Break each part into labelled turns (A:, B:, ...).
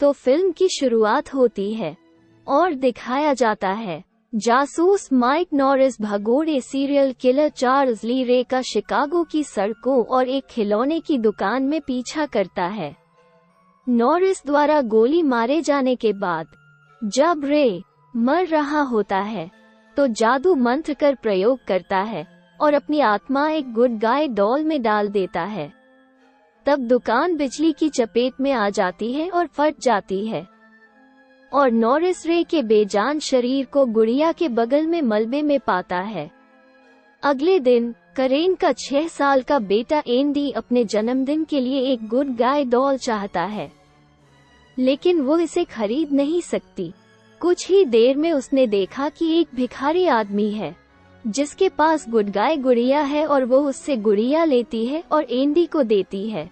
A: तो फिल्म की शुरुआत होती है और दिखाया जाता है जासूस माइक नॉरिस भगोड़े सीरियल किलर चार्ल्स ली रे का शिकागो की सड़कों और एक खिलौने की दुकान में पीछा करता है। नॉरिस द्वारा गोली मारे जाने के बाद जब रे मर रहा होता है तो जादू मंत्र कर प्रयोग करता है और अपनी आत्मा एक गुड गाय डॉल में डाल देता है। तब दुकान बिजली की चपेट में आ जाती है और फट जाती है और नॉरिस रे के बेजान शरीर को गुड़िया के बगल में मलबे में पाता है। अगले दिन करेन का 6 साल का बेटा एंडी अपने जन्मदिन के लिए एक गुड गाय डॉल चाहता है, लेकिन वो इसे खरीद नहीं सकती। कुछ ही देर में उसने देखा कि एक भिखारी आदमी है जिसके पास गुड गाय गुड़िया है और वो उससे गुड़िया लेती है और एंडी को देती है।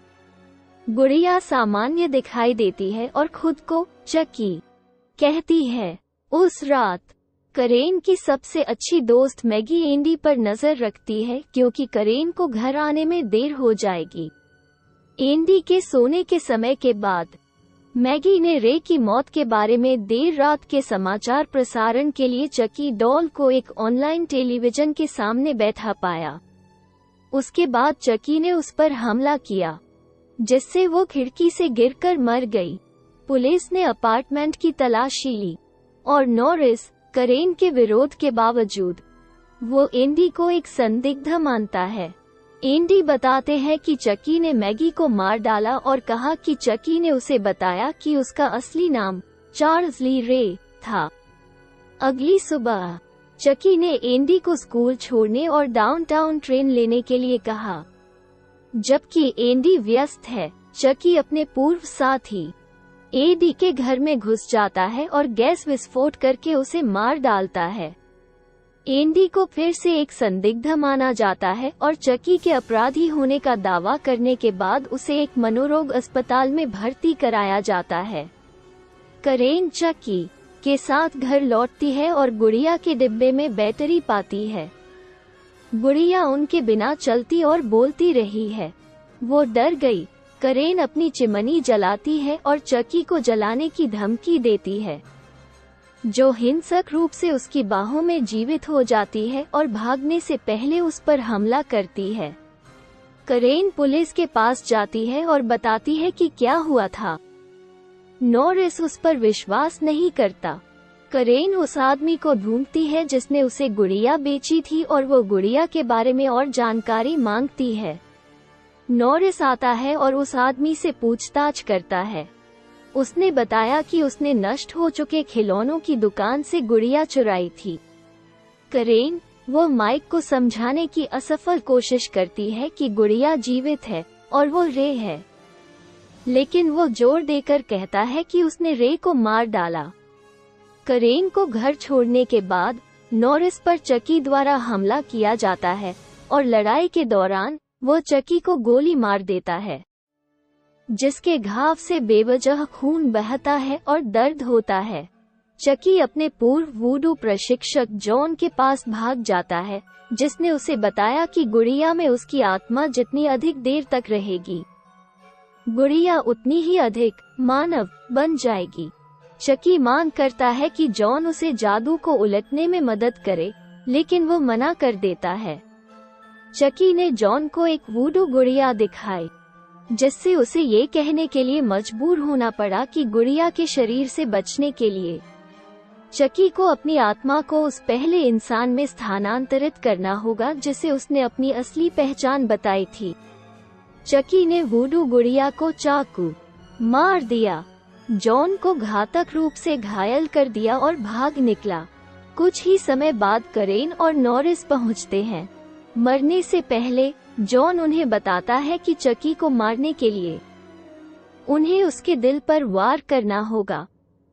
A: गुड़िया सामान्य दिखाई देती है और खुद को चकी कहती है। उस रात करेन की सबसे अच्छी दोस्त मैगी एंडी पर नजर रखती है क्योंकि करेन को घर आने में देर हो जाएगी। एंडी के सोने के समय के बाद मैगी ने रे की मौत के बारे में देर रात के समाचार प्रसारण के लिए चकी डॉल को एक ऑनलाइन टेलीविजन के सामने बैठा पाया। उसके बाद चकी ने उस पर हमला किया जिससे वो खिड़की से गिरकर मर गई। पुलिस ने अपार्टमेंट की तलाशी ली और नॉरिस करेन के विरोध के बावजूद वो एंडी को एक संदिग्ध मानता है। एंडी बताते हैं कि चकी ने मैगी को मार डाला और कहा कि चकी ने उसे बताया कि उसका असली नाम चार्ल्स ली रे था। अगली सुबह चकी ने एंडी को स्कूल छोड़ने और डाउनटाउन ट्रेन लेने के लिए कहा। जबकि एंडी व्यस्त है, चकी अपने पूर्व साथी एडी के घर में घुस जाता है और गैस विस्फोट करके उसे मार डालता है। एंडी को फिर से एक संदिग्ध माना जाता है और चकी के अपराधी होने का दावा करने के बाद उसे एक मनोरोग अस्पताल में भर्ती कराया जाता है। करेन चकी के साथ घर लौटती है और गुड़िया के डिब्बे में बैटरी पाती है। गुड़िया उनके बिना चलती और बोलती रही है। वो डर गई। करेन अपनी चिमनी जलाती है और चकी को जलाने की धमकी देती है, जो हिंसक रूप से उसकी बाहों में जीवित हो जाती है और भागने से पहले उस पर हमला करती है। करेन पुलिस के पास जाती है और बताती है कि क्या हुआ था। नॉरिस उस पर विश्वास नहीं करता। करेन उस आदमी को ढूंढती है जिसने उसे गुड़िया बेची थी और वो गुड़िया के बारे में और जानकारी मांगती है। नॉरिस आता है और उस आदमी से पूछताछ करता है। उसने बताया कि उसने नष्ट हो चुके खिलौनों की दुकान से गुड़िया चुराई थी। करेन वो माइक को समझाने की असफल कोशिश करती है कि गुड़िया जीवित है और वो रे है, लेकिन वो जोर देकर कहता है कि उसने रे को मार डाला। करेन को घर छोड़ने के बाद नॉरिस पर चकी द्वारा हमला किया जाता है और लड़ाई के दौरान वो चकी को गोली मार देता है, जिसके घाव से बेवजह खून बहता है और दर्द होता है। चकी अपने पूर्व वूडू प्रशिक्षक जॉन के पास भाग जाता है, जिसने उसे बताया कि गुड़िया में उसकी आत्मा जितनी अधिक देर तक रहेगी, गुड़िया उतनी ही अधिक मानव बन जाएगी। चकी मांग करता है कि जॉन उसे जादू को उलटने में मदद करे, लेकिन वो मना कर देता है। चकी ने जॉन को एक वूडू गुड़िया दिखाई, जिससे उसे ये कहने के लिए मजबूर होना पड़ा कि गुड़िया के शरीर से बचने के लिए चकी को अपनी आत्मा को उस पहले इंसान में स्थानांतरित करना होगा जिसे उसने अपनी असली पहचान बताई थी। चकी ने वूडू गुड़िया को चाकू मार दिया, जॉन को घातक रूप से घायल कर दिया और भाग निकला। कुछ ही समय बाद करेन और नॉरिस पहुंचते हैं। मरने से पहले जॉन उन्हें बताता है कि चकी को मारने के लिए उन्हें उसके दिल पर वार करना होगा।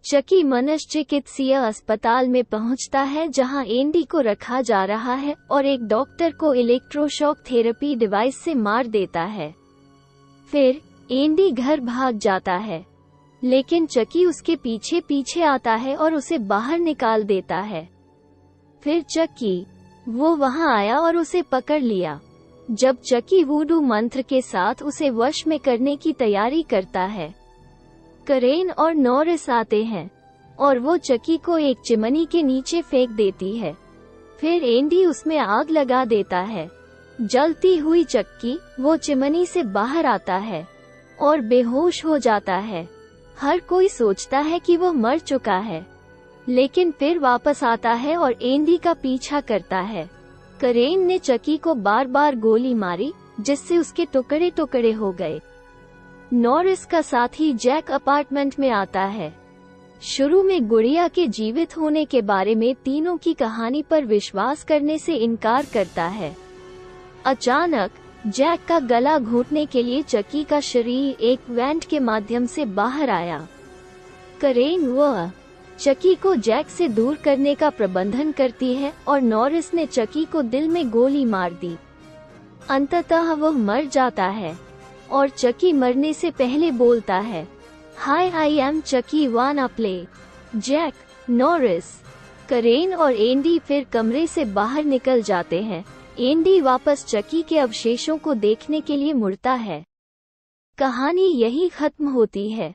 A: चकी मनश्चिकित्सीय अस्पताल में पहुंचता है जहां एंडी को रखा जा रहा है और एक डॉक्टर को इलेक्ट्रोशॉक थेरेपी डिवाइस से मार देता है। फिर एंडी घर भाग जाता है, लेकिन चकी उसके पीछे पीछे आता है और उसे बाहर निकाल देता है। फिर चकी वो वहां आया और उसे पकड़ लिया। जब चकी वूडू मंत्र के साथ उसे वश में करने की तैयारी करता है, करेन और नॉरिस आते हैं और वो चक्की को एक चिमनी के नीचे फेंक देती है। फिर एंडी उसमें आग लगा देता है। जलती हुई चक्की वो चिमनी से बाहर आता है और बेहोश हो जाता है। हर कोई सोचता है कि वो मर चुका है, लेकिन फिर वापस आता है और एंडी का पीछा करता है। करेन ने चक्की को बार बार गोली मारी, जिससे उसके टुकड़े टुकड़े हो गए। नॉरिस का साथी जैक अपार्टमेंट में आता है। शुरू में गुड़िया के जीवित होने के बारे में तीनों की कहानी पर विश्वास करने से इनकार करता है। अचानक जैक का गला घोंटने के लिए चक्की का शरीर एक वेंट के माध्यम से बाहर आया। करेन वह चक्की को जैक से दूर करने का प्रबंधन करती है और नॉरिस ने चक्की को दिल में गोली मार दी। अंततः वह मर जाता है और चक्की मरने से पहले बोलता है, हाय आई एम चक्की वाना प्ले। जैक, नॉरिस, करेन और एंडी फिर कमरे से बाहर निकल जाते हैं। एंडी वापस चक्की के अवशेषों को देखने के लिए मुड़ता है। कहानी यही खत्म होती है।